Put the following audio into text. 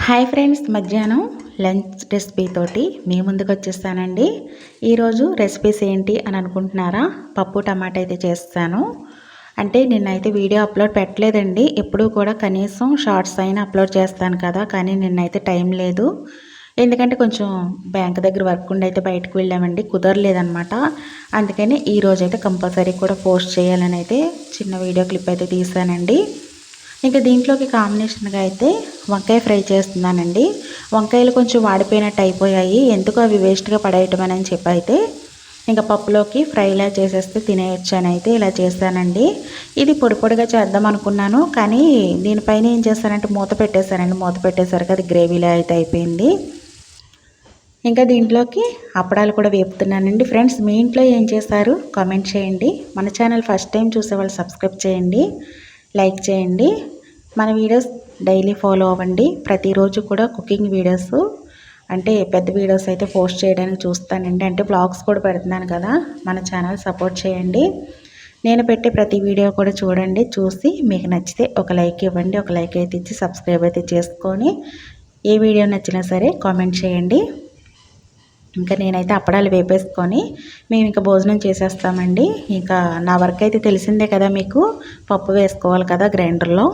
Hi friends, మధ్యాహ్నం lunch recipe తోటి మీ ముందుకు వచ్చేస్తానండి. ఈరోజు రెసిపీస్ ఏంటి అని అనుకుంటున్నారా? పప్పు టమాటా అయితే చేస్తాను. అంటే నిన్నైతే వీడియో అప్లోడ్ పెట్టలేదండి. ఎప్పుడూ కూడా కనీసం షార్ట్స్ అయినా అప్లోడ్ చేస్తాను కదా, కానీ నిన్నైతే టైం లేదు. ఎందుకంటే కొంచెం బ్యాంక్ దగ్గర వర్క్ ఉండి అయితే బయటకు వెళ్ళామండి, కుదరలేదనమాట. అందుకని ఈరోజైతే కంపల్సరీ కూడా పోస్ట్ చేయాలని అయితే చిన్న వీడియో క్లిప్ అయితే తీసానండి. ఇంకా దీంట్లోకి కాంబినేషన్గా అయితే వంకాయ ఫ్రై చేస్తున్నానండి. వంకాయలు కొంచెం వాడిపోయినట్టు అయిపోయాయి, ఎందుకు అవి వేస్ట్గా పడేయటం అని చెప్పి అయితే ఇంకా పప్పులోకి ఫ్రైలా చేసేస్తే తినేయచ్చు అని అయితే ఇలా చేస్తానండి. ఇది పొడి పొడిగా చేద్దాం అనుకున్నాను, కానీ దీనిపైన ఏం చేస్తానంటే మూత పెట్టేశానండి. మూత పెట్టేసరికి అది గ్రేవీలా అయితే అయిపోయింది. ఇంకా దీంట్లోకి అప్పడాలు కూడా వేపుతున్నానండి. ఫ్రెండ్స్, మీ ఇంట్లో ఏం చేశారు కామెంట్ చేయండి. మన ఛానల్ ఫస్ట్ టైం చూసేవాళ్ళు సబ్స్క్రైబ్ చేయండి, లైక్ చేయండి. మన వీడియోస్ డైలీ ఫాలో అవ్వండి. ప్రతిరోజు కూడా కుకింగ్ వీడియోస్ అంటే పెద్ద వీడియోస్ అయితే పోస్ట్ చేయడానికి చూస్తానండి. అంటే బ్లాగ్స్ కూడా పెడుతున్నాను కదా, మన ఛానల్ సపోర్ట్ చేయండి. నేను పెట్టే ప్రతి వీడియో కూడా చూడండి. చూసి మీకు నచ్చితే ఒక లైక్ ఇవ్వండి. ఒక లైక్ అయితే ఇచ్చి సబ్స్క్రైబ్ అయితే చేసుకొని ఏ వీడియో నచ్చినా సరే కామెంట్ చేయండి. ఇంకా నేనైతే అప్పడాలు వేపేసుకొని మేము ఇంకా భోజనం చేసేస్తామండి. ఇంకా నా వర్క్ అయితే తెలిసిందే కదా మీకు, పప్పు వేసుకోవాలి కదా గ్రైండర్లో.